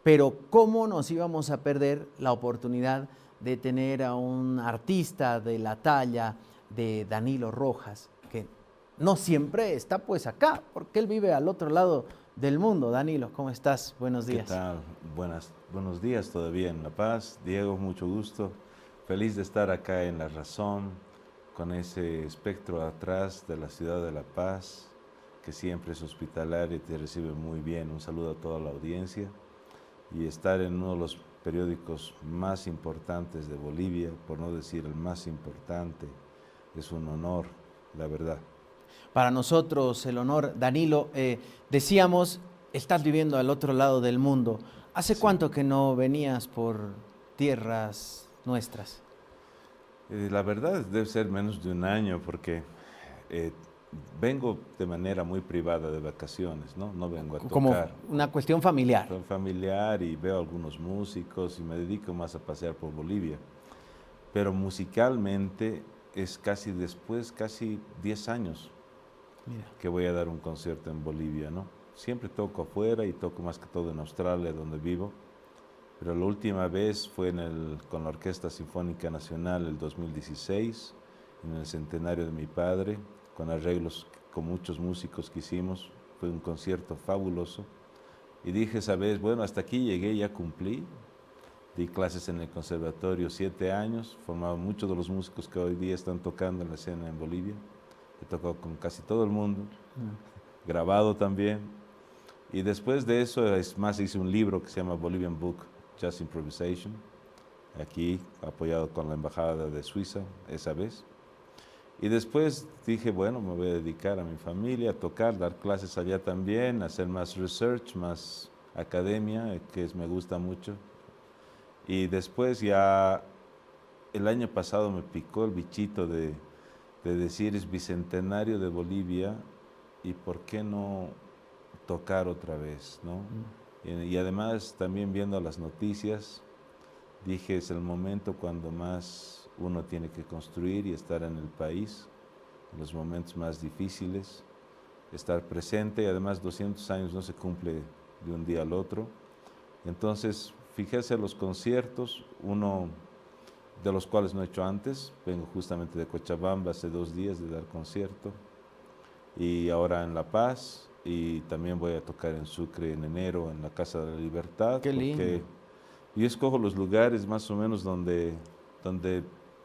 pero ¿cómo nos íbamos a perder la oportunidad de tener a un artista de la talla de Danilo Rojas, que no siempre está pues acá, porque él vive al otro lado del mundo? Danilo, ¿cómo estás? Buenos ¿Qué días. tal? Buenos días todavía en La Paz. Diego, mucho gusto. Feliz de estar acá en La Razón, con ese espectro atrás de la ciudad de La Paz, que siempre es hospitalaria y te recibe muy bien. Un saludo a toda la audiencia. Y estar en uno de los periódicos más importantes de Bolivia, por no decir el más importante, es un honor, la verdad. Para nosotros el honor, Danilo, decíamos, estás viviendo al otro lado del mundo. ¿Hace Sí. cuánto que no venías por tierras nuestras? La verdad debe ser menos de un año porque eh, vengo de manera muy privada de vacaciones, ¿no? No vengo a Como tocar. una cuestión familiar. Soy familiar y veo algunos músicos y me dedico más a pasear por Bolivia. Pero musicalmente es casi después, casi 10 años Mira. que voy a dar un concierto en Bolivia, ¿no? Siempre toco afuera y toco más que todo en Australia, donde vivo. Pero la última vez fue con la Orquesta Sinfónica Nacional el 2016, en el centenario de mi padre, con arreglos con muchos músicos que hicimos. Fue un concierto fabuloso. Y dije esa vez, bueno, hasta aquí llegué, ya cumplí. Di clases en el conservatorio 7 años, formaba muchos de los músicos que hoy día están tocando en la escena en Bolivia. He tocado con casi todo el mundo, grabado también. Y después de eso, es más, hice un libro que se llama Bolivian Book Jazz Improvisation, aquí apoyado con la Embajada de Suiza esa vez. Y después dije, bueno, me voy a dedicar a mi familia, a tocar, dar clases allá también, hacer más research, más academia, me gusta mucho. Y después ya el año pasado me picó el bichito de decir es bicentenario de Bolivia y por qué no tocar otra vez, ¿no? Y además también viendo las noticias, dije es el momento cuando más uno tiene que construir y estar en el país, en los momentos más difíciles, estar presente y además 200 años no se cumple de un día al otro. Entonces, fíjese los conciertos, uno de los cuales no he hecho antes, vengo justamente de Cochabamba hace 2 días de dar concierto, y ahora en La Paz, y también voy a tocar en Sucre en enero, en la Casa de la Libertad, Qué lindo. porque yo escojo los lugares más o menos donde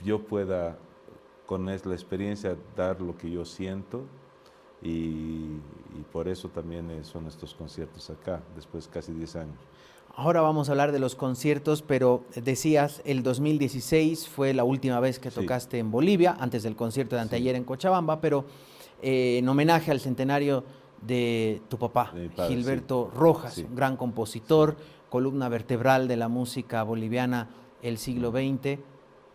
yo pueda, con la experiencia, dar lo que yo siento, y por eso también son estos conciertos acá, después de casi 10 años. Ahora vamos a hablar de los conciertos, pero decías, el 2016 fue la última vez que Sí, tocaste en Bolivia, antes del concierto de sí, anteayer en Cochabamba, pero en homenaje al centenario de tu papá, de mi padre, sí, Gilberto Rojas, sí, un gran sí. compositor, columna vertebral de la música boliviana el siglo XX.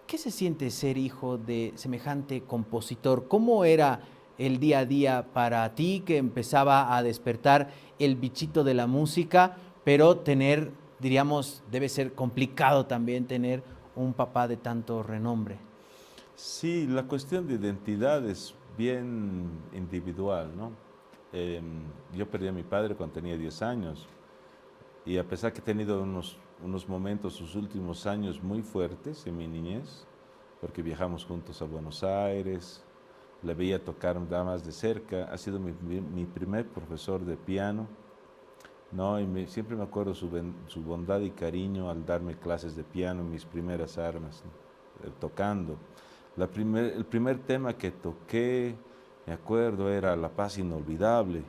¿Qué se siente ser hijo de semejante compositor? ¿Cómo era el día a día para ti, que empezaba a despertar el bichito de la música, pero tener, diríamos, debe ser complicado también tener un papá de tanto renombre? Sí, la cuestión de identidad es bien individual, ¿no? Yo perdí a mi padre cuando tenía 10 años y a pesar que he tenido unos momentos, sus últimos años muy fuertes en mi niñez, porque viajamos juntos a Buenos Aires, le veía tocar nada más de cerca, ha sido mi primer profesor de piano, ¿no? Y siempre me acuerdo su bondad y cariño al darme clases de piano, mis primeras armas, ¿no? Tocando. El primer tema que toqué, me acuerdo, era La Paz Inolvidable.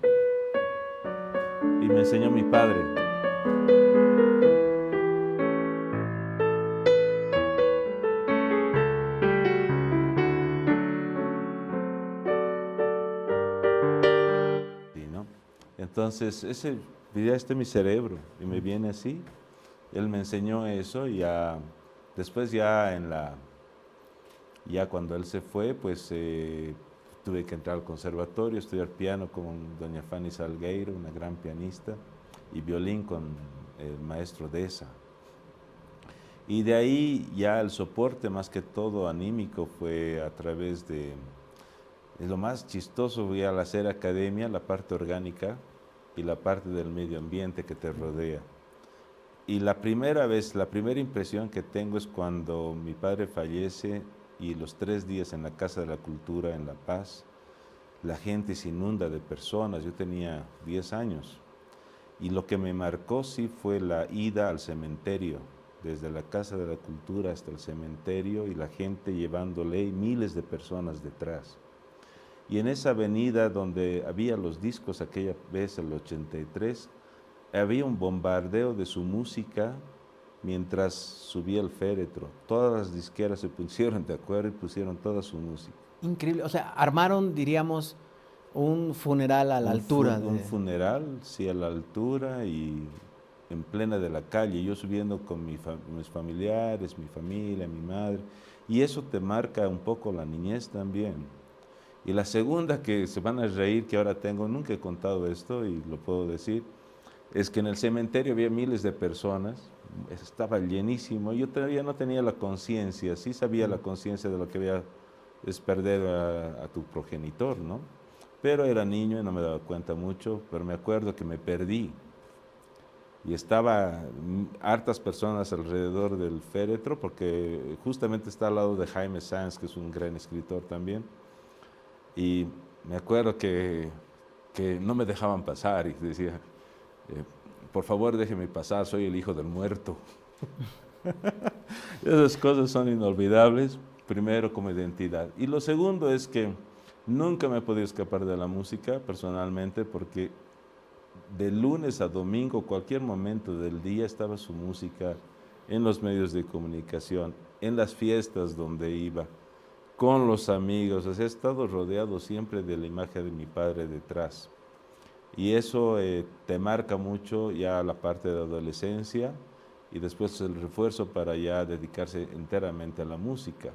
Y me enseñó mi padre. Sí, ¿no? Entonces, ya está en mi cerebro y me viene así. Él me enseñó eso y después ya cuando él se fue, pues tuve que entrar al conservatorio, estudiar piano con doña Fanny Salgueiro, una gran pianista, y violín con el maestro Deza. Y de ahí ya el soporte más que todo anímico fue a través de lo más chistoso, voy al hacer academia, la parte orgánica y la parte del medio ambiente que te rodea. Y la primera vez, la primera impresión que tengo es cuando mi padre fallece y los 3 días en la Casa de la Cultura en La Paz, la gente se inunda de personas. Yo tenía 10 años y lo que me marcó sí fue la ida al cementerio, desde la Casa de la Cultura hasta el cementerio y la gente llevándole y miles de personas detrás. Y en esa avenida donde había los discos aquella vez, el 83, había un bombardeo de su música mientras subía el féretro. Todas las disqueras se pusieron de acuerdo y pusieron toda su música. Increíble. O sea, armaron, diríamos, un funeral a la altura Un de... funeral, sí, a la altura y en plena de la calle. Yo subiendo con mis familiares, mi familia, mi madre. Y eso te marca un poco la niñez también. Y la segunda que se van a reír, que ahora tengo, nunca he contado esto y lo puedo decir, es que en el cementerio había miles de personas, estaba llenísimo. Yo todavía no tenía la conciencia, sí sabía la conciencia de lo que había, es perder a tu progenitor, ¿no? Pero era niño y no me daba cuenta mucho, pero me acuerdo que me perdí y estaba hartas personas alrededor del féretro, porque justamente está al lado de Jaime Sanz, que es un gran escritor también, y me acuerdo que no me dejaban pasar y decía, por favor déjeme pasar, soy el hijo del muerto. Esas cosas son inolvidables, primero como identidad. Y lo segundo es que nunca me he podido escapar de la música personalmente, porque de lunes a domingo, cualquier momento del día estaba su música en los medios de comunicación, en las fiestas donde iba, con los amigos. O sea, he estado rodeado siempre de la imagen de mi padre detrás. Y eso te marca mucho ya la parte de adolescencia y después el refuerzo para ya dedicarse enteramente a la música.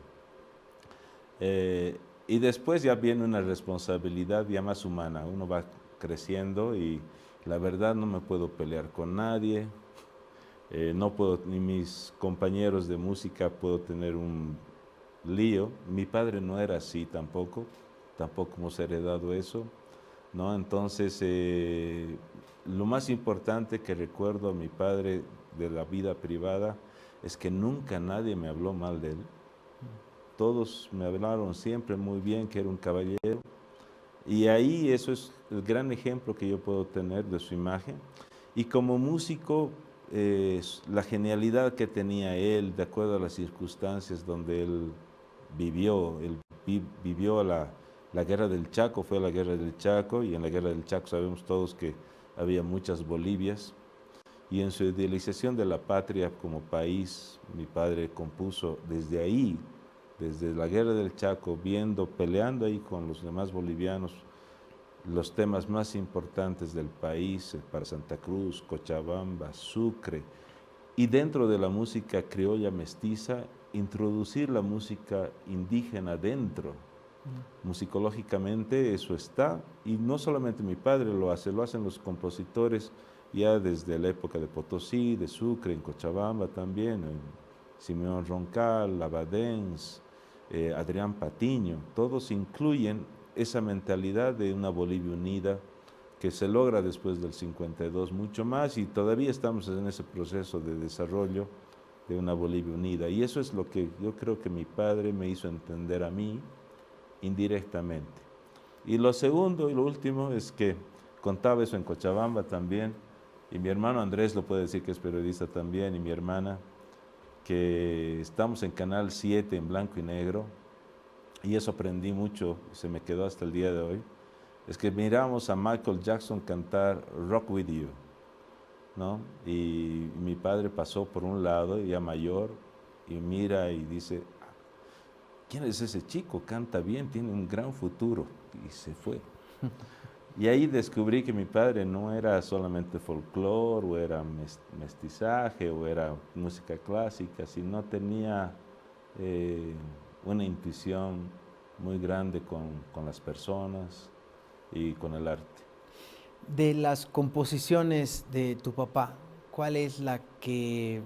Y después ya viene una responsabilidad ya más humana. Uno va creciendo y la verdad no me puedo pelear con nadie. No puedo, ni mis compañeros de música puedo tener un lío. Mi padre no era así tampoco hemos heredado eso, ¿no? Entonces, lo más importante que recuerdo a mi padre de la vida privada es que nunca nadie me habló mal de él. Todos me hablaron siempre muy bien, que era un caballero. Y ahí eso es el gran ejemplo que yo puedo tener de su imagen. Y como músico, la genialidad que tenía él, de acuerdo a las circunstancias donde él vivió. Él vivió la guerra del Chaco, fue la guerra del Chaco, y en la guerra del Chaco sabemos todos que había muchas Bolivias. Y en su idealización de la patria como país, mi padre compuso desde ahí, desde la guerra del Chaco, peleando ahí con los demás bolivianos, los temas más importantes del país, para Santa Cruz, Cochabamba, Sucre, y dentro de la música criolla mestiza, introducir la música indígena dentro. Musicológicamente eso está, y no solamente mi padre lo hacen los compositores ya desde la época de Potosí, de Sucre, en Cochabamba también, en Simeón Roncal, Labadens, Adrián Patiño, todos incluyen esa mentalidad de una Bolivia unida que se logra después del 52 mucho más, y todavía estamos en ese proceso de desarrollo de una Bolivia unida. Y eso es lo que yo creo que mi padre me hizo entender a mí indirectamente. Y lo segundo y lo último es que contaba eso en Cochabamba también, y mi hermano Andrés lo puede decir, que es periodista también, y mi hermana, que estamos en Canal 7 en blanco y negro, y eso aprendí mucho, se me quedó hasta el día de hoy, es que miramos a Michael Jackson cantar Rock With You, ¿no? Y mi padre pasó por un lado, ya mayor, y mira y dice, ¿quién es ese chico? Canta bien, tiene un gran futuro. Y se fue. Y ahí descubrí que mi padre no era solamente folclore, o era mestizaje, o era música clásica, sino tenía una intuición muy grande con las personas y con el arte. De las composiciones de tu papá, ¿cuál es la que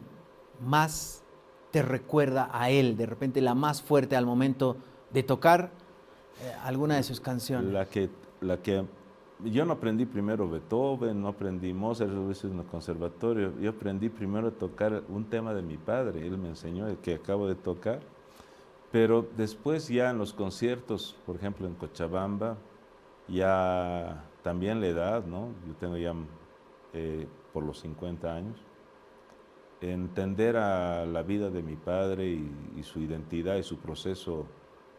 más te recuerda a él, de repente la más fuerte al momento de tocar alguna de sus canciones? La que yo no aprendí primero Beethoven, no aprendí Mozart, eso lo hice en el conservatorio. Yo aprendí primero a tocar un tema de mi padre, él me enseñó, el que acabo de tocar. Pero después ya en los conciertos, por ejemplo en Cochabamba, ya también la edad, ¿no? Yo tengo ya por los 50 años, entender a la vida de mi padre y su identidad y su proceso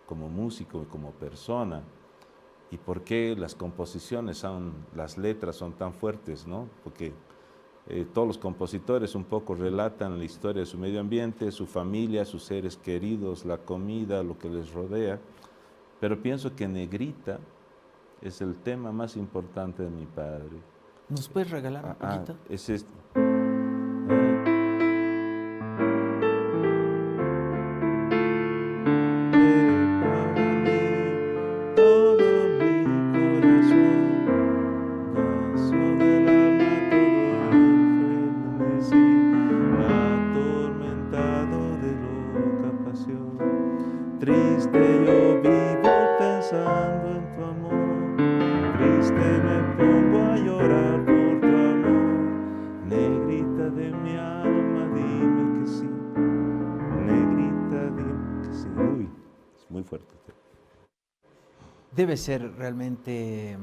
como músico y como persona, y por qué las composiciones las letras son tan fuertes, ¿no? Porque todos los compositores un poco relatan la historia de su medio ambiente, su familia, sus seres queridos, la comida, lo que les rodea, pero pienso que Negrita es el tema más importante de mi padre. ¿Nos puedes regalar un poquito? Es este. Triste yo vivo pensando en tu amor, triste me pongo a llorar por tu amor, negrita de mi alma, dime que sí, negrita, dime que sí. Uy, es muy fuerte. Debe ser realmente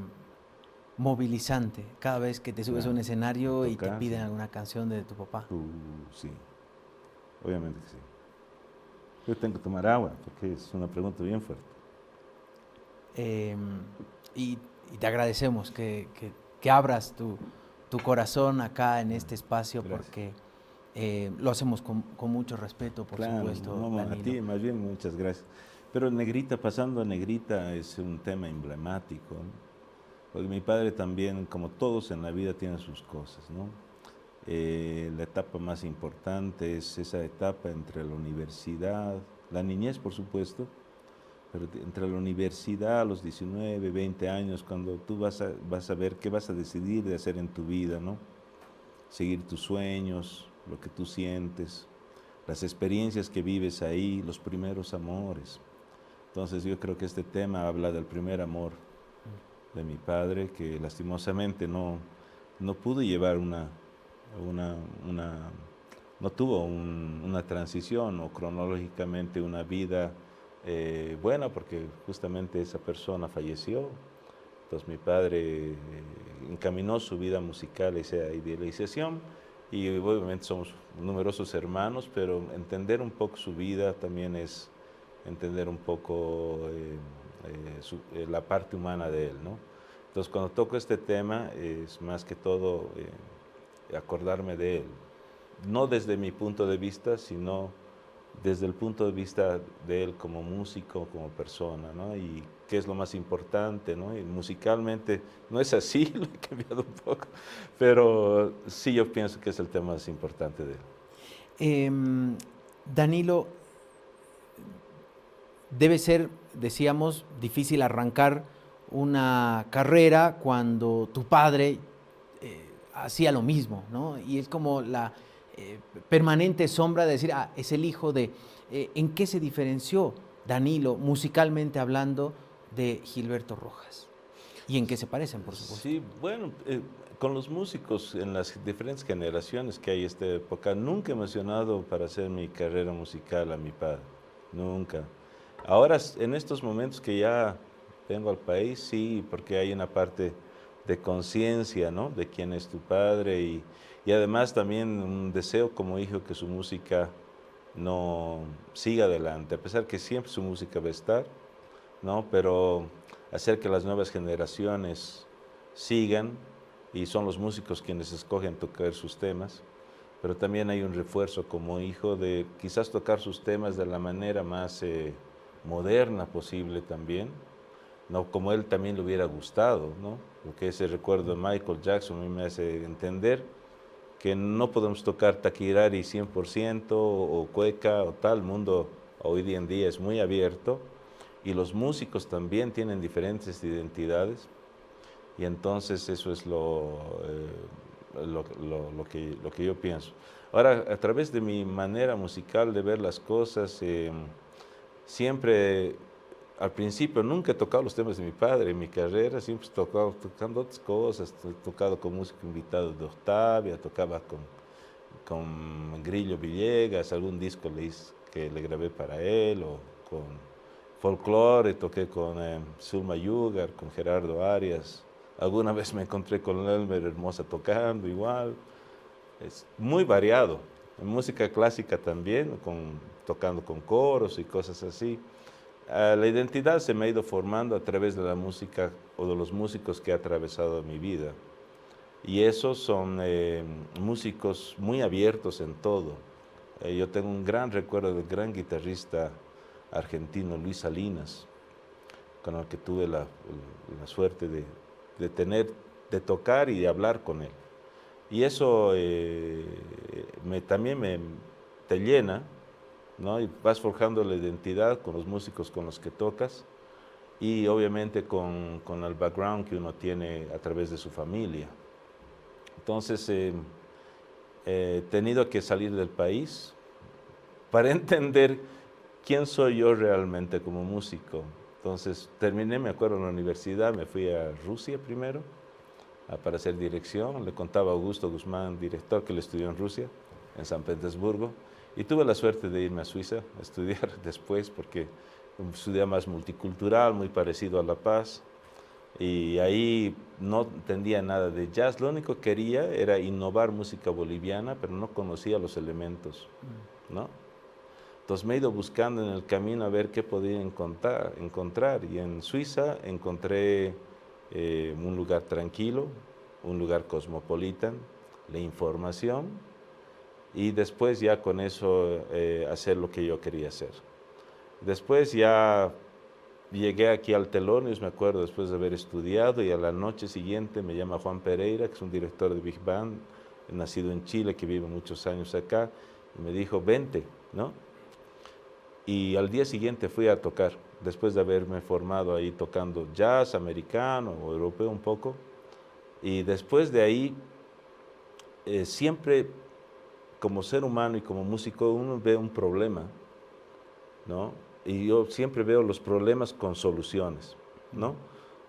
movilizante cada vez que te subes a un escenario y te piden alguna canción de tu papá. Sí, obviamente que sí. Yo tengo que tomar agua, porque es una pregunta bien fuerte. Y te agradecemos que abras tu corazón acá en este espacio. Gracias. Porque lo hacemos con mucho respeto, por supuesto. No, a ti, más bien, muchas gracias. Pero Negrita, pasando a Negrita, es un tema emblemático, ¿no? Porque mi padre también, como todos en la vida, tiene sus cosas, ¿no? La etapa más importante es esa etapa entre la universidad, la niñez por supuesto, pero entre la universidad a los 19, 20 años, cuando tú vas a ver qué vas a decidir de hacer en tu vida, ¿no? Seguir tus sueños, lo que tú sientes, las experiencias que vives ahí, los primeros amores. Entonces yo creo que este tema habla del primer amor de mi padre, que lastimosamente no pudo llevar no tuvo una transición o cronológicamente una vida buena, porque justamente esa persona falleció. Entonces mi padre encaminó su vida musical a esa idealización, y obviamente somos numerosos hermanos, pero entender un poco su vida también es entender un poco la parte humana de él, ¿no? Entonces cuando toco este tema es más que todo acordarme de él, no desde mi punto de vista, sino desde el punto de vista de él como músico, como persona, ¿no? Y qué es lo más importante, ¿no? Y musicalmente no es así, lo he cambiado un poco, pero sí yo pienso que es el tema más importante de él. Danilo, debe ser, decíamos, difícil arrancar una carrera cuando tu padre hacía lo mismo, ¿no? Y es como la permanente sombra de decir, es el hijo de... ¿En qué se diferenció Danilo, musicalmente hablando, de Gilberto Rojas? ¿Y en qué se parecen, por supuesto? Sí, bueno, con los músicos en las diferentes generaciones que hay en esta época, nunca he mencionado para hacer mi carrera musical a mi padre, nunca. Ahora, en estos momentos que ya vengo al país, sí, porque hay una parte de conciencia, ¿no? De quién es tu padre, y además también un deseo como hijo que su música no siga adelante, a pesar que siempre su música va a estar, ¿no? Pero hacer que las nuevas generaciones sigan, y son los músicos quienes escogen tocar sus temas, pero también hay un refuerzo como hijo de quizás tocar sus temas de la manera más moderna posible también, ¿no? Como él también le hubiera gustado, ¿no? Porque ese recuerdo de Michael Jackson a mí me hace entender que no podemos tocar Taquirari 100% o cueca o tal. El mundo hoy en día es muy abierto y los músicos también tienen diferentes identidades, y entonces eso es lo que yo pienso. Ahora, a través de mi manera musical de ver las cosas, siempre al principio nunca he tocado los temas de mi padre en mi carrera, siempre he tocado tocando otras cosas, he tocado con músico invitado de Octavia, tocaba con Grillo Villegas, algún disco que le grabé para él, o con folclore, toqué con Zulma Yugar, con Gerardo Arias, alguna vez me encontré con Elmer Hermosa tocando igual, es muy variado. En música clásica también, tocando con coros y cosas así. La identidad se me ha ido formando a través de la música o de los músicos que he atravesado mi vida. Y esos son músicos muy abiertos en todo. Yo tengo un gran recuerdo del gran guitarrista argentino Luis Salinas, con el que tuve la suerte de tocar y de hablar con él. Y eso también te llena, ¿no? Y vas forjando la identidad con los músicos con los que tocas y obviamente con el background que uno tiene a través de su familia. Entonces, he tenido que salir del país para entender quién soy yo realmente como músico. Entonces, terminé, me acuerdo, en la universidad, me fui a Rusia primero para hacer dirección. Le contaba a Augusto Guzmán, director, que le estudió en Rusia, en San Petersburgo. Y tuve la suerte de irme a Suiza a estudiar después, porque estudié más multicultural, muy parecido a La Paz. Y ahí no entendía nada de jazz. Lo único que quería era innovar música boliviana, pero no conocía los elementos, ¿no? Entonces me he ido buscando en el camino a ver qué podía encontrar. Y en Suiza encontré un lugar tranquilo, un lugar cosmopolita, la información, y después ya con eso hacer lo que yo quería hacer. Después ya llegué aquí al Thelonious, me acuerdo, después de haber estudiado, y a la noche siguiente me llama Juan Pereira, que es un director de Big Band, nacido en Chile, que vive muchos años acá, y me dijo, vente, ¿no? Y al día siguiente fui a tocar, después de haberme formado ahí tocando jazz americano o europeo un poco, y después de ahí, siempre como ser humano y como músico uno ve un problema, ¿no? Y yo siempre veo los problemas con soluciones, ¿no?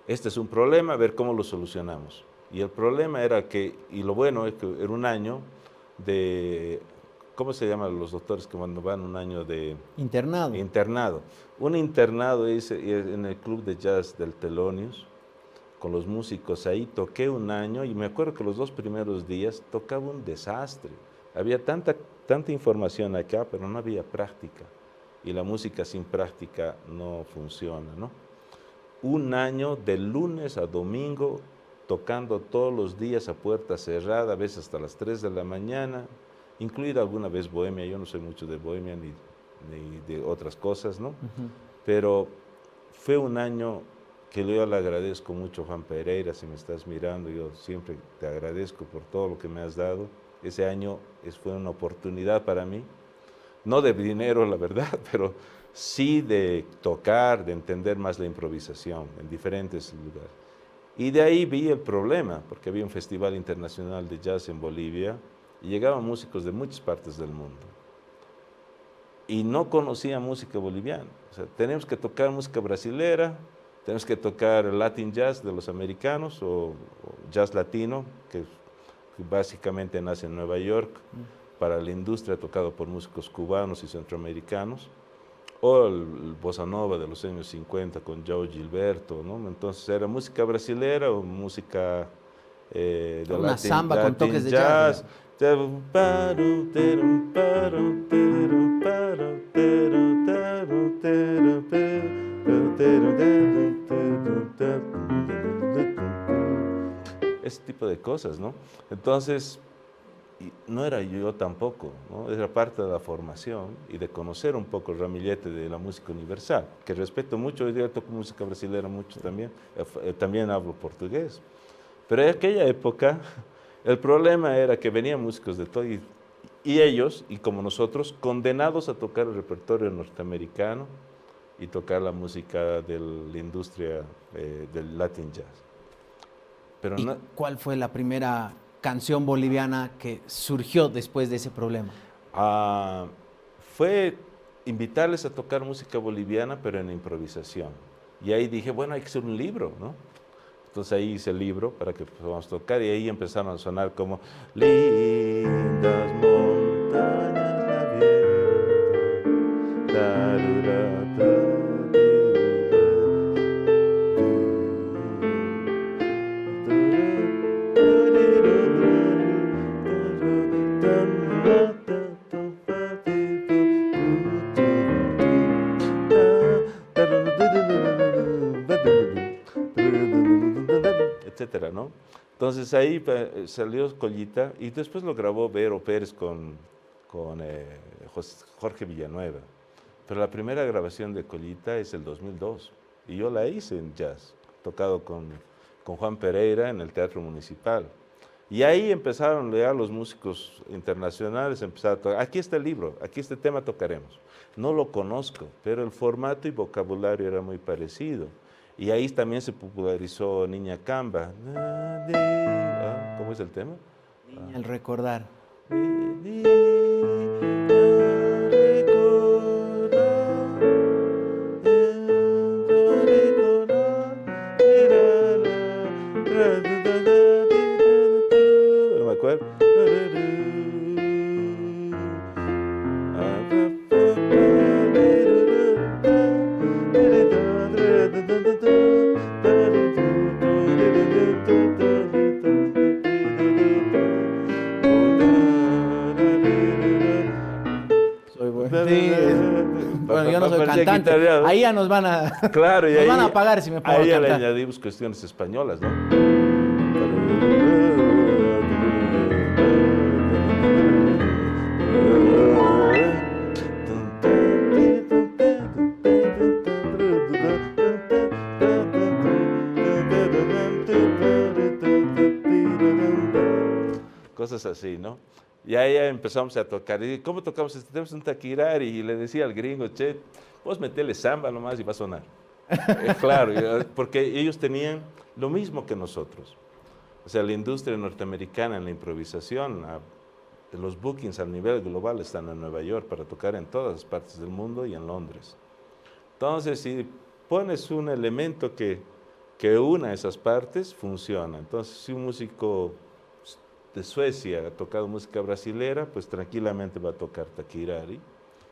Este es un problema, a ver cómo lo solucionamos. Y el problema era que, y lo bueno es que era un año de, ¿cómo se llaman los doctores que cuando van un año de internado? Internado. Un internado hice en el club de jazz del Thelonious, con los músicos ahí, toqué un año y me acuerdo que los 2 primeros días tocaba un desastre. Había tanta información acá, pero no había práctica. Y la música sin práctica no funciona, ¿no? Un año de lunes a domingo, tocando todos los días a puerta cerrada, a veces hasta las 3 de la mañana, incluida alguna vez bohemia. Yo no soy mucho de bohemia ni de otras cosas, ¿no? Pero fue un año que yo le agradezco mucho, Juan Pereira, si me estás mirando, yo siempre te agradezco por todo lo que me has dado. Ese año fue una oportunidad para mí, no de dinero, la verdad, pero sí de tocar, de entender más la improvisación en diferentes lugares. Y de ahí vi el problema, porque había un festival internacional de jazz en Bolivia y llegaban músicos de muchas partes del mundo. Y no conocía música boliviana. O sea, tenemos que tocar música brasilera, tenemos que tocar Latin jazz de los americanos o jazz latino, que básicamente nace en Nueva York, para la industria, tocado por músicos cubanos y centroamericanos, o el bossa nova de los años 50 con João Gilberto, ¿no? Entonces era música brasilera o música de Una Latin, samba con Latin toques de jazz. jazz. Ese tipo de cosas, ¿no? Entonces, no era yo tampoco, ¿no? Era parte de la formación y de conocer un poco el ramillete de la música universal, que respeto mucho. Hoy día toco música brasileña mucho también, también hablo portugués. Pero en aquella época, el problema era que venían músicos de todo y ellos, y como nosotros, condenados a tocar el repertorio norteamericano y tocar la música de la industria del Latin jazz. Pero ¿Y cuál fue la primera canción boliviana que surgió después de ese problema? Fue invitarles a tocar música boliviana, pero en improvisación. Y ahí dije, bueno, hay que hacer un libro, ¿no? Entonces ahí hice el libro para que podamos tocar y ahí empezaron a sonar como lindas montañas la vieron, etcétera, ¿no? Entonces ahí salió Collita y después lo grabó Vero Pérez con Jorge Villanueva. Pero la primera grabación de Collita es el 2002 y yo la hice en jazz, tocado con Juan Pereira en el Teatro Municipal. Y ahí empezaron ya los músicos internacionales, empezaron a tocar. Aquí está el libro, aquí este tema tocaremos. No lo conozco, pero el formato y vocabulario era muy parecido. Y ahí también se popularizó Niña Camba. ¿Cómo es el tema? Niña, el recordar. No me acuerdo. Soy bueno. Sí, bueno, yo no soy cantante. Ahí ya nos van a, claro, y nos ahí, van a pagar si me pongo a ahí ya cantar. le añadimos cuestiones españolas, ¿no? Cosas así, ¿no? Y ahí ya empezamos a tocar. Y ¿cómo tocamos este tema? Es un taquirari. Y le decía al gringo, che, vos metele samba nomás y va a sonar. Claro, porque ellos tenían lo mismo que nosotros. O sea, la industria norteamericana en la improvisación, los bookings a nivel global están en Nueva York para tocar en todas las partes del mundo y en Londres. Entonces, si pones un elemento que una esas partes, funciona. Entonces, si un músico de Suecia ha tocado música brasilera, pues tranquilamente va a tocar taquirari.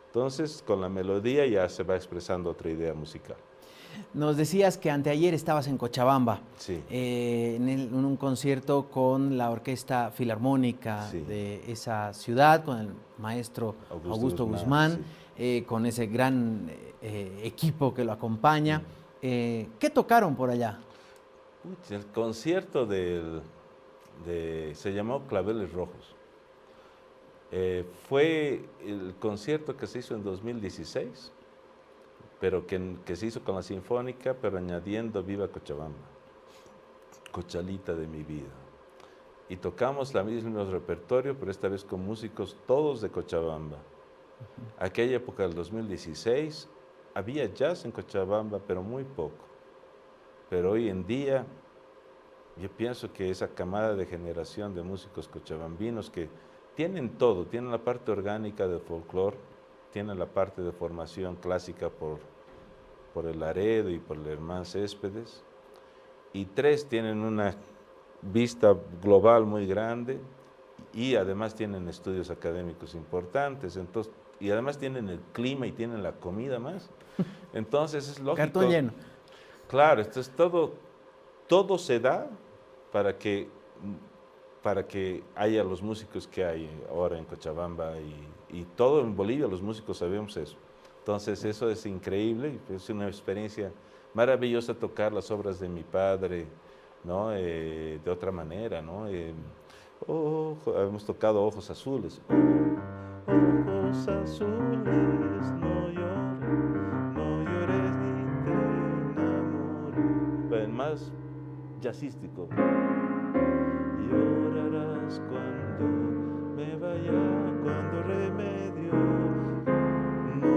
Entonces, con la melodía ya se va expresando otra idea musical. Nos decías que anteayer estabas en Cochabamba, Sí. en un concierto con la Orquesta Filarmónica Sí. de esa ciudad, con el maestro Augusto Guzmán, sí. con ese gran equipo que lo acompaña. ¿Qué tocaron por allá? El concierto se llamó Claveles Rojos. Fue el concierto que se hizo en 2016, pero que se hizo con la Sinfónica, pero añadiendo Viva Cochabamba, Cochalita de mi vida. Y tocamos el mismo repertorio, pero esta vez con músicos todos de Cochabamba. Aquella época del 2016 había jazz en Cochabamba, pero muy poco. Pero hoy en día yo pienso que esa camada de generación de músicos cochabambinos que tienen todo, tienen la parte orgánica del folclore, tienen la parte de formación clásica por el Laredo y por el Hermán Céspedes, y tres tienen una vista global muy grande y además tienen estudios académicos importantes, entonces, y además tienen el clima y tienen la comida más. Entonces es lógico. Cartón lleno. Claro, entonces todo se da para que haya los músicos que hay ahora en Cochabamba y todo en Bolivia, los músicos sabemos eso. Entonces eso es increíble, es una experiencia maravillosa tocar las obras de mi padre, ¿no? De otra manera, ¿no? Hemos tocado Ojos Azules. Ojos azules, no llores ni te enamores. Más jazzístico. Llorarás cuando me vaya, cuando remedio no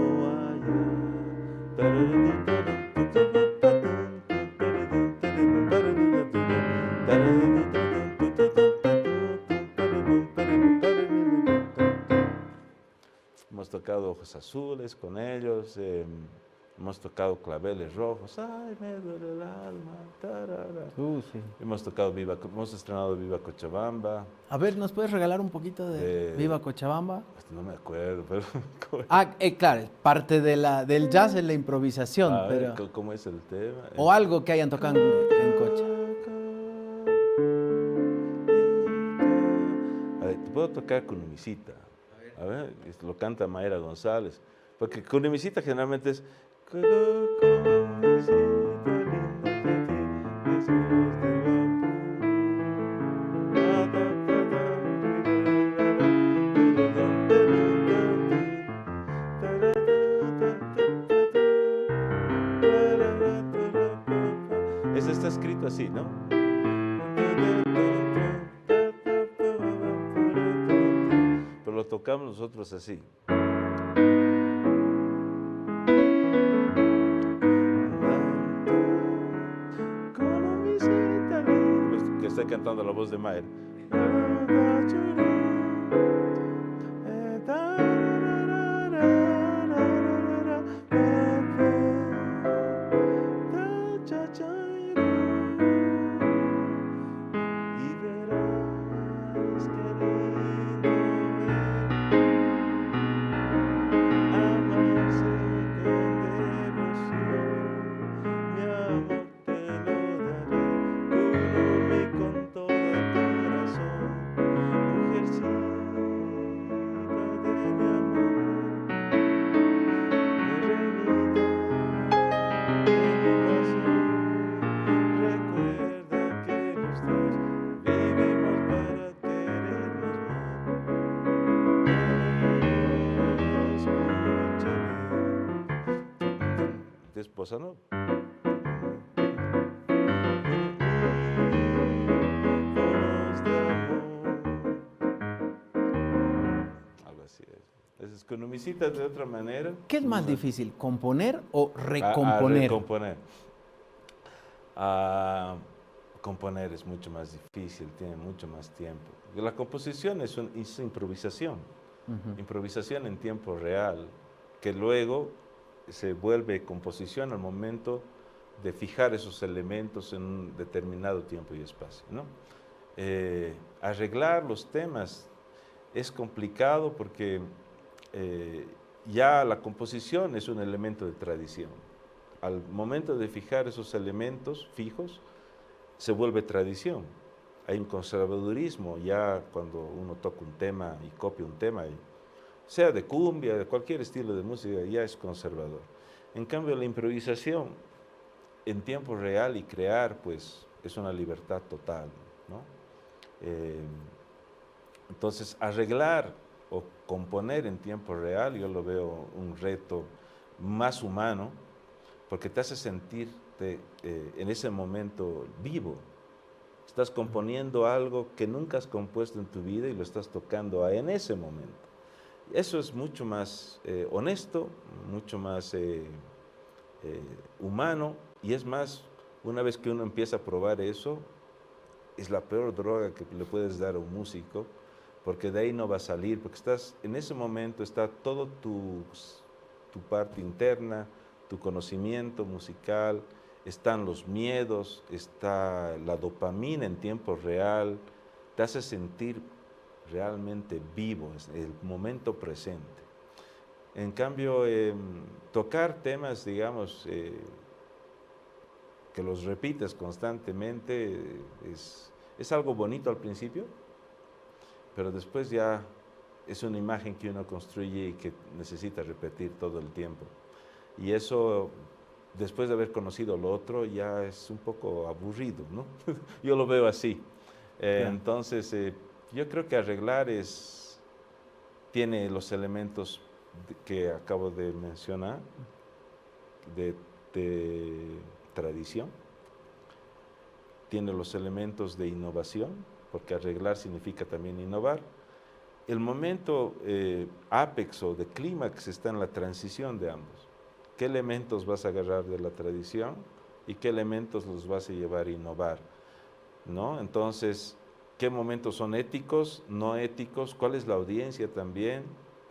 haya. hemos tocado Ojos Azules con ellos, hemos tocado Claveles Rojos, ay, me duele el alma, tarara. Sí. Hemos estrenado Viva Cochabamba. A ver, ¿nos puedes regalar un poquito de Viva Cochabamba? No me acuerdo, pero... Claro, parte del jazz es la improvisación, A ver, pero... ¿cómo es el tema? O algo que hayan tocado en Cocha. A ver, te puedo tocar Cunumisita. A ver, lo canta Mayra González. Porque Cunumisita generalmente es... Eso está escrito así, ¿no? Pero lo tocamos nosotros así. Que está cantando la voz de Mayer. Bossa Nova. Algo así es. Esa es Cunumisita de otra manera. ¿Qué es más difícil, componer o recomponer? Recomponer. Componer es mucho más difícil, tiene mucho más tiempo. La composición es improvisación. Improvisación en tiempo real, que luego se vuelve composición al momento de fijar esos elementos en un determinado tiempo y espacio, ¿no? Arreglar los temas es complicado porque ya la composición es un elemento de tradición. Al momento de fijar esos elementos fijos, se vuelve tradición. Hay un conservadurismo ya cuando uno toca un tema y copia un tema, sea de cumbia, de cualquier estilo de música, ya es conservador. En cambio, la improvisación en tiempo real y crear, pues, es una libertad total, ¿no? Entonces, arreglar o componer en tiempo real, yo lo veo un reto más humano, porque te hace sentirte en ese momento vivo. Estás componiendo algo que nunca has compuesto en tu vida y lo estás tocando en ese momento. Eso es mucho más honesto, mucho más humano, y es más, una vez que uno empieza a probar eso, es la peor droga que le puedes dar a un músico, porque de ahí no va a salir, porque en ese momento está todo tu parte interna, tu conocimiento musical, están los miedos, está la dopamina en tiempo real, te hace sentir realmente vivo, es el momento presente. En cambio, tocar temas, digamos, que los repites constantemente, es algo bonito al principio, pero después ya es una imagen que uno construye y que necesita repetir todo el tiempo. Y eso, después de haber conocido lo otro, ya es un poco aburrido, ¿no? Yo lo veo así. Entonces, yo creo que arreglar tiene los elementos que acabo de mencionar, de tradición, tiene los elementos de innovación, porque arreglar significa también innovar. El momento ápex o de clímax está en la transición de ambos. ¿Qué elementos vas a agarrar de la tradición y qué elementos los vas a llevar a innovar, ¿no? Entonces, ¿qué momentos son éticos, no éticos? ¿Cuál es la audiencia también?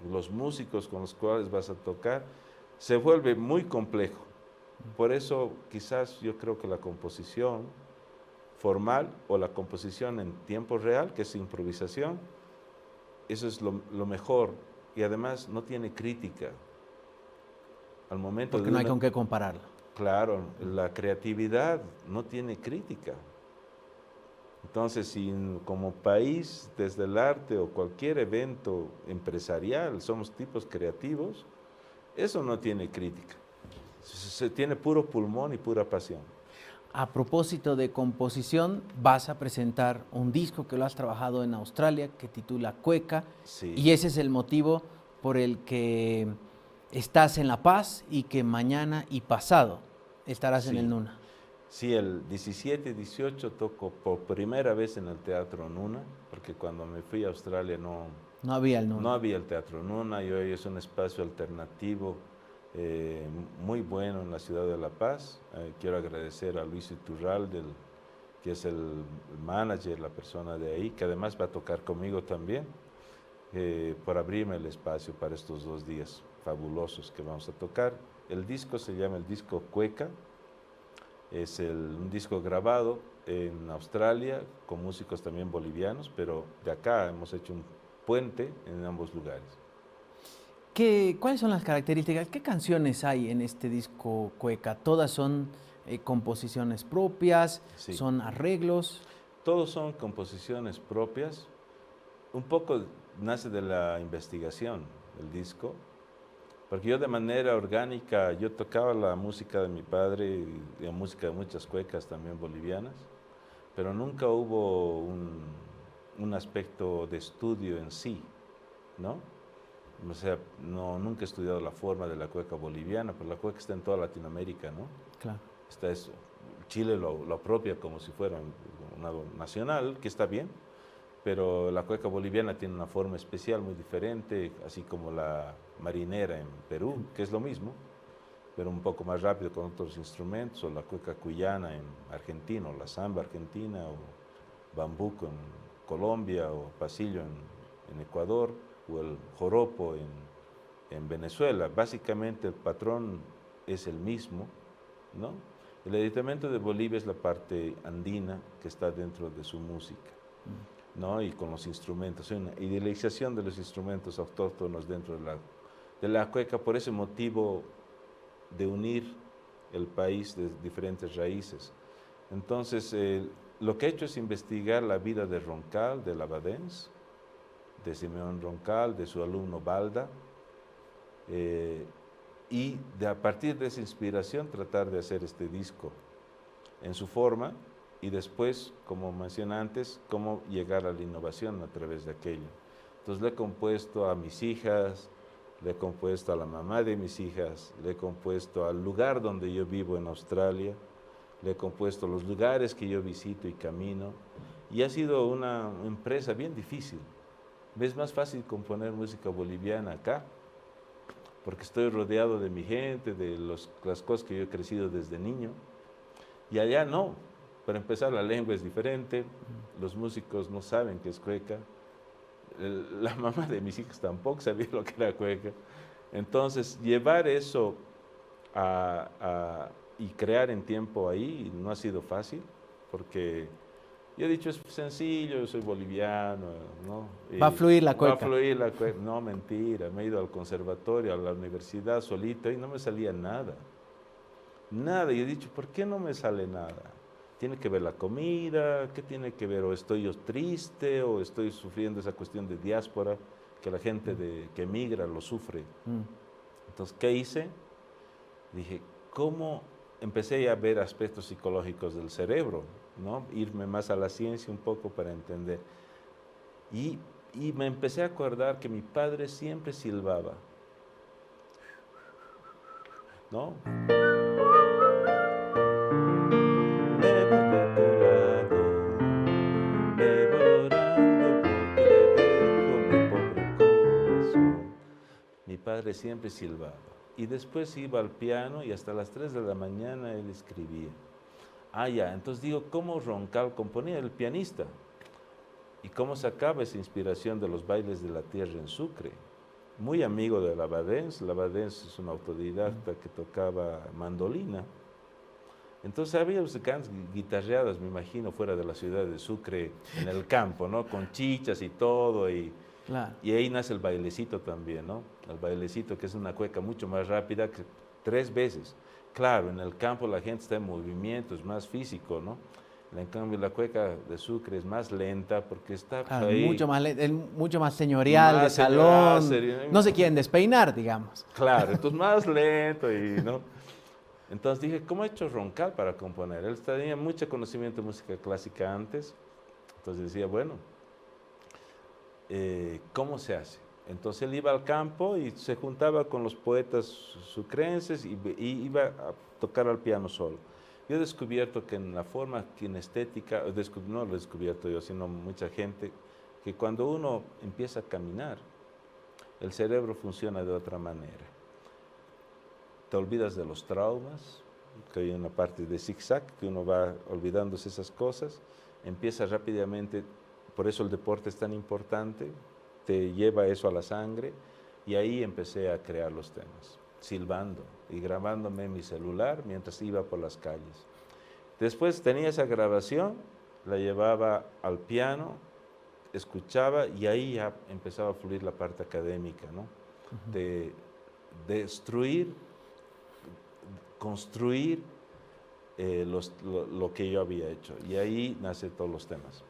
los músicos con los cuales vas a tocar, se vuelve muy complejo. Por eso quizás yo creo que la composición formal o la composición en tiempo real, que es improvisación, eso es lo mejor y además no tiene crítica. Al momento Porque de no hay con qué compararlo. claro, la creatividad no tiene crítica. Entonces, si como país, desde el arte o cualquier evento empresarial, somos tipos creativos, eso no tiene crítica. Se tiene puro pulmón y pura pasión. A propósito de composición, vas a presentar un disco que lo has trabajado en Australia, que titula Cueca, Sí, y ese es el motivo por el que estás en La Paz y que mañana y pasado estarás en el sí. Nuna. Sí, el 17 y 18 toco por primera vez en el Teatro Nuna, porque cuando me fui a Australia No había el no Nuna. había el Teatro Nuna y hoy es un espacio alternativo muy bueno en la ciudad de La Paz. Quiero agradecer a Luis Iturralde, que es el manager, la persona de ahí, que además va a tocar conmigo también, por abrirme el espacio para estos 2 días fabulosos que vamos a tocar. El disco se llama el disco Cueca. Es un disco grabado en Australia con músicos también bolivianos, pero de acá hemos hecho un puente en ambos lugares. ¿Cuáles son las características? ¿Qué canciones hay en este disco Cueca? ¿Todas son composiciones propias? Sí, ¿Son arreglos? todos son composiciones propias. Un poco nace de la investigación del disco, porque yo de manera orgánica, yo tocaba la música de mi padre y la música de muchas cuecas también bolivianas, pero nunca hubo un aspecto de estudio en sí, ¿no? O sea, nunca he estudiado la forma de la cueca boliviana, pero la cueca está en toda Latinoamérica, ¿no? Claro. Está eso. Chile lo apropia como si fuera una nacional, que está bien, pero la cueca boliviana tiene una forma especial muy diferente, así como la marinera en Perú, que es lo mismo, pero un poco más rápido con otros instrumentos, o la cueca cuyana en Argentina, o la samba argentina, o bambuco en Colombia, o pasillo en Ecuador, o el joropo en Venezuela. Básicamente el patrón es el mismo, ¿no? El aditamento de Bolivia es la parte andina que está dentro de su música, ¿no? Y con los instrumentos, hay una idealización de los instrumentos autóctonos dentro de la cueca, por ese motivo de unir el país de diferentes raíces. Entonces, lo que he hecho es investigar la vida de Roncal, de Labadens, de Simeón Roncal, de su alumno Balda, y a partir de esa inspiración tratar de hacer este disco en su forma y después, como mencioné antes, cómo llegar a la innovación a través de aquello. Entonces le he compuesto a mis hijas, le he compuesto a la mamá de mis hijas, le he compuesto al lugar donde yo vivo en Australia, le he compuesto los lugares que yo visito y camino, y ha sido una empresa bien difícil. Es más fácil componer música boliviana acá, porque estoy rodeado de mi gente, de las cosas que yo he crecido desde niño, y allá no. Para empezar, la lengua es diferente, los músicos no saben qué es cueca, la mamá de mis hijas tampoco sabía lo que era cueca. Entonces, llevar eso y crear en tiempo ahí no ha sido fácil, porque yo he dicho, es sencillo, yo soy boliviano, ¿no? Va a fluir la Va a cueca. fluir la cueca. No, mentira, me he ido al conservatorio, a la universidad solito y no me salía nada. Nada, y he dicho, ¿por qué no me sale nada? ¿Tiene que ver la comida? ¿Qué tiene que ver? ¿O estoy yo triste? ¿O estoy sufriendo esa cuestión de diáspora? Que la gente que emigra lo sufre. Entonces, ¿qué hice? Dije, ¿cómo? Empecé a ver aspectos psicológicos del cerebro, ¿no? Irme más a la ciencia un poco para entender. Y me empecé a acordar que mi padre siempre silbaba, ¿no? Mi padre siempre silbaba y después iba al piano y hasta las 3 de la mañana él escribía. Ah, ya, entonces digo, ¿cómo Roncal componía? El pianista. ¿Y cómo sacaba esa inspiración de los bailes de la tierra en Sucre? muy amigo de Labadens. Labadens es un autodidacta que tocaba mandolina. Entonces había grandes guitarreadas, me imagino, fuera de la ciudad de Sucre, en el campo, ¿no? Con chichas y todo, Claro. y ahí nace el bailecito también, ¿no? El bailecito, que es una cueca mucho más rápida que 3 veces. Claro, en el campo la gente está en movimiento, es más físico, ¿no? En cambio, la cueca de Sucre es más lenta porque está Claro, ahí. mucho más señorial, de Más señora, salón. No se quieren despeinar, digamos. claro, entonces más lento y, ¿no? Entonces dije, ¿cómo ha hecho Roncal para componer? Él tenía mucho conocimiento de música clásica antes, entonces decía, bueno, ¿cómo se hace? Entonces él iba al campo y se juntaba con los poetas sucrenses y iba a tocar al piano solo. Yo he descubierto que en la forma kinestética, no lo he descubierto yo, sino mucha gente, que cuando uno empieza a caminar, el cerebro funciona de otra manera. Te olvidas de los traumas, que hay una parte de zigzag, que uno va olvidándose esas cosas, empieza rápidamente, por eso el deporte es tan importante, te lleva eso a la sangre, y ahí empecé a crear los temas, silbando y grabándome en mi celular mientras iba por las calles. Después tenía esa grabación, la llevaba al piano, escuchaba y ahí ya empezaba a fluir la parte académica, ¿no? De destruir, construir lo que yo había hecho. Y ahí nacen todos los temas.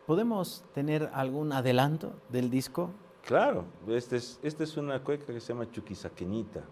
¿Podemos tener algún adelanto del disco? Claro, esta es una cueca que se llama Chuquisaqueñita.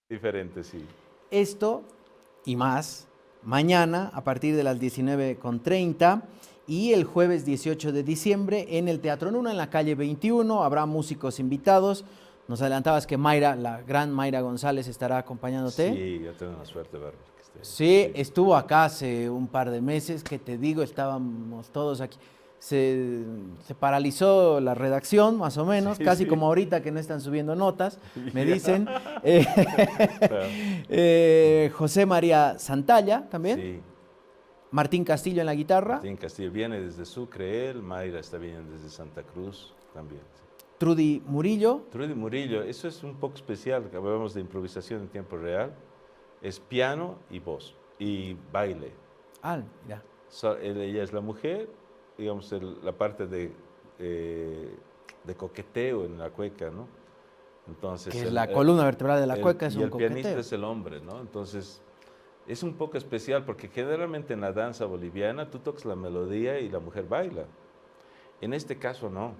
Diferente, sí. Esto y más mañana a partir de las 19:30 y el jueves 18 de diciembre en el Teatro Nuna, en la calle 21. Habrá músicos invitados. Nos adelantabas que Mayra, la gran Mayra González, estará acompañándote. Sí, yo tengo la suerte de verlo. Sí, estuvo acá hace un par de meses, que te digo, estábamos todos aquí. Se paralizó la redacción, más o menos, Sí, casi sí. como ahorita que no están subiendo notas, me Ya. dicen. Claro. José María Santalla también, Sí, Martín Castillo en la guitarra, Martín Castillo viene desde Sucre, él, Mayra está viniendo desde Santa Cruz también. Sí. Trudy Murillo. Trudy Murillo, eso es un poco especial, que hablamos de improvisación en tiempo real, es piano y voz, y baile. Ah, mira. Ella es la mujer, digamos, la parte de coqueteo en la cueca, ¿no? Entonces, Que es la columna vertebral de la cueca, es y un el pianista coqueteo. es el hombre, ¿no? Entonces, es un poco especial porque generalmente en la danza boliviana tú tocas la melodía y la mujer baila. En este caso no.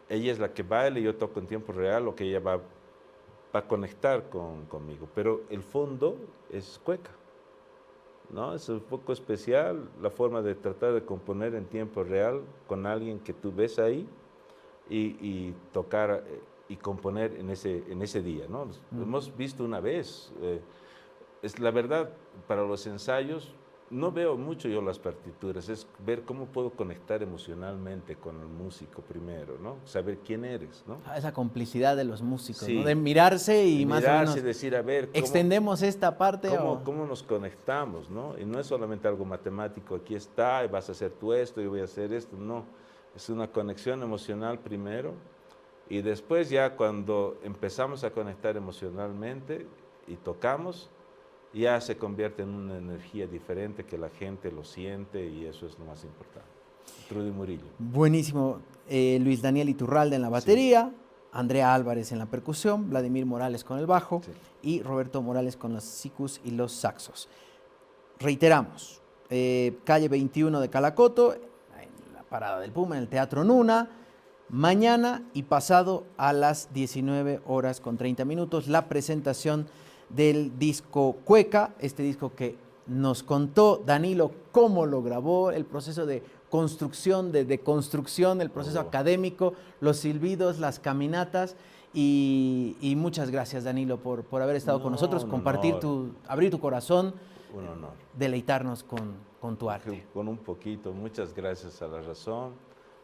Ella es la que baila y yo toco en tiempo real lo que ella va a conectar conmigo. Pero el fondo es cueca, ¿no? Es un poco especial la forma de tratar de componer en tiempo real con alguien que tú ves ahí y tocar y componer en ese día, ¿no? Lo hemos visto una vez. Es la verdad, para los ensayos no veo mucho yo las partituras, es ver cómo puedo conectar emocionalmente con el músico primero, ¿no? Saber quién eres, ¿no? Esa complicidad de los músicos, Sí. ¿no? De mirarse y De más o mirarse menos y decir, a ver, extendemos esta parte. ¿cómo nos conectamos, no? Y no es solamente algo matemático, aquí está, y vas a hacer tú esto, y voy a hacer esto, no. Es una conexión emocional primero, y después ya cuando empezamos a conectar emocionalmente, y tocamos, ya se convierte en una energía diferente que la gente lo siente y eso es lo más importante. Trudy Murillo. Buenísimo. Luis Daniel Iturralde en la batería, Andrea Álvarez en la percusión, Vladimir Morales con el bajo y Roberto Morales con los sicus y los saxos. Reiteramos, calle 21 de Calacoto, en la Parada del Puma, en el Teatro Nuna, mañana y pasado a las 19:30, la presentación del disco Cueca, este disco que nos contó Danilo cómo lo grabó, el proceso de construcción, de construcción, el proceso académico, los silbidos, las caminatas y muchas gracias, Danilo, por haber estado con nosotros, compartir abrir tu corazón, un honor, deleitarnos con tu arte. Con un poquito, muchas gracias a La Razón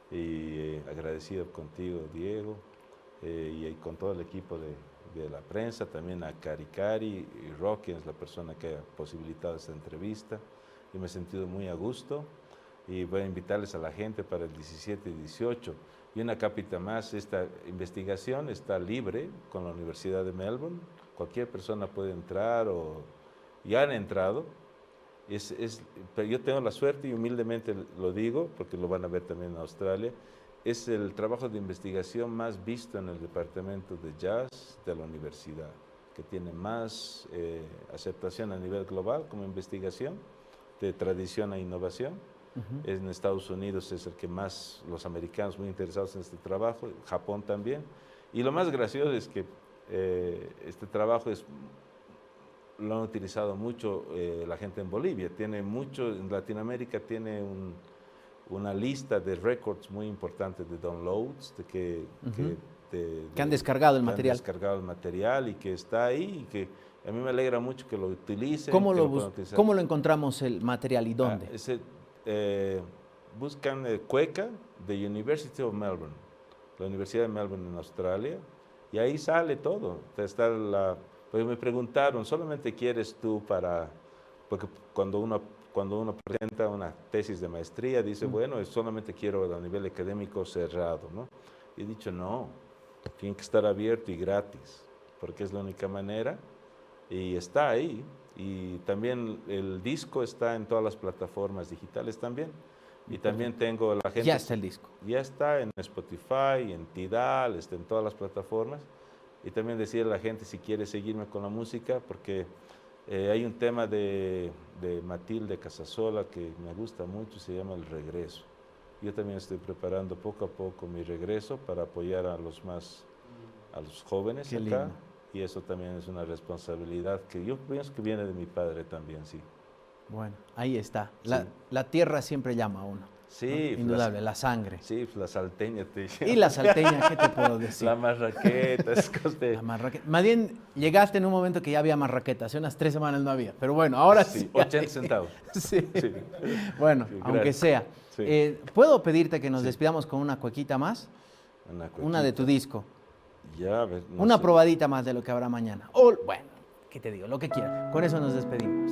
y agradecido contigo, Diego, y con todo el equipo de la prensa, también a Cari y Rocky, es la persona que ha posibilitado esta entrevista. Yo me he sentido muy a gusto y voy a invitarles a la gente para el 17 y 18. Y una capita más, esta investigación está libre con la Universidad de Melbourne. Cualquier persona puede entrar o ya han entrado. Pero yo tengo la suerte y humildemente lo digo, porque lo van a ver también en Australia, es el trabajo de investigación más visto en el departamento de jazz de la universidad, que tiene más aceptación a nivel global como investigación de tradición e innovación. En Estados Unidos es el que más, los americanos muy interesados en este trabajo, Japón también. Y lo más gracioso es que este trabajo lo han utilizado mucho la gente en Bolivia, en Latinoamérica tiene una lista de récords muy importantes de downloads, que han descargado el material. Han descargado el material y que está ahí y que a mí me alegra mucho que lo utilicen. ¿Cómo lo encontramos el material y dónde? Buscan Cueca de University of Melbourne, la Universidad de Melbourne en Australia, y ahí sale todo. Porque me preguntaron, ¿solamente quieres tú porque cuando uno presenta una tesis de maestría, dice, bueno, solamente quiero a nivel académico cerrado, ¿no? Y he dicho, no, tiene que estar abierto y gratis, porque es la única manera, y está ahí. Y también el disco está en todas las plataformas digitales también. Y también tengo la gente... Ya está el disco. Ya está en Spotify, en Tidal, está en todas las plataformas. Y también decirle a la gente si quiere seguirme con la música, porque hay un tema de Matilde Casasola que me gusta mucho, se llama El Regreso. Yo también estoy preparando poco a poco mi regreso para apoyar a los jóvenes Qué acá. lindo. Y eso también es una responsabilidad que yo pienso que viene de mi padre también, sí. Bueno, ahí está. Sí. La tierra siempre llama a uno. Sí. ¿No? Indudable, la sangre. Sí, la salteña te llama. Y la salteña, ¿qué te puedo decir? La marraqueta, es coste. La marraqueta. Más bien, llegaste en un momento que ya había marraqueta, hace unas 3 semanas no había. Pero bueno, ahora sí. 80 centavos. Sí. Sí. Bueno, Sí, aunque gracias. sea. Sí. ¿Puedo pedirte que nos despidamos con una cuequita más? Una de tu disco. Ya, a ver, Una probadita más de lo que habrá mañana. O, bueno, ¿qué te digo? Lo que quieras. Con eso nos despedimos.